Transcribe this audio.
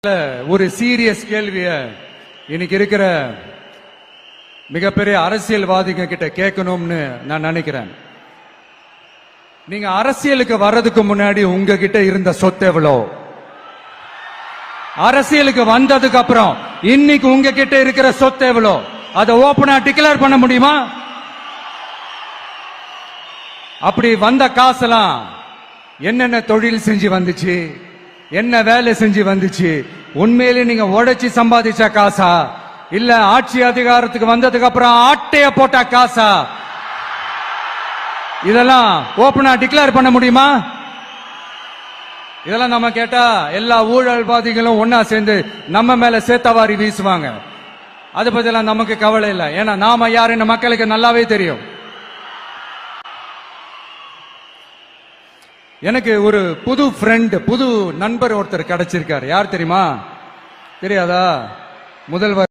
ஒரு சீரியஸ் கேள்விய இன்னைக்கு இருக்கிற மிகப்பெரிய அரசியல்வாதிங்க கிட்ட கேட்கணும்னு நான் நினைக்கிறேன். நீங்க அரசியலுக்கு வர்றதுக்கு முன்னாடி உங்ககிட்ட இருந்த சொத்து எவ்வளோ? அரசியலுக்கு வந்ததுக்கு அப்புறம் இன்னைக்கு உங்ககிட்ட இருக்கிற சொத்து எவ்வளோ? அதை ஓபனா டிக்ளேர் பண்ண முடியுமா? அப்படி வந்த காசெல்லாம் என்னென்ன தொழில் செஞ்சு வந்துச்சு, என்ன வேலை செஞ்சு வந்துச்சு? உண்மையிலே நீங்க உழைச்சி சம்பாதிச்ச காசா, இல்ல ஆட்சி அதிகாரத்துக்கு வந்ததுக்கு அப்புறம் ஆட்டைய போட்ட காசா? இதெல்லாம் ஓபனா டிக்ளேர் பண்ண முடியுமா? இதெல்லாம் நம்ம கேட்டா எல்லா ஊழல்வாதிகளும் ஒன்னா சேர்ந்து நம்ம மேல சேத்தவாரி வீசுவாங்க. அதை பத்திலாம் நமக்கு கவலை இல்லை. ஏன்னா நாம யாருன்னு மக்களுக்கு நல்லாவே தெரியும். எனக்கு ஒரு புது ஃப்ரெண்ட், புது நண்பர் ஒருத்தர் கிடைச்சிருக்காரு. யார் தெரியுமா? தெரியாதா? முதல்வர்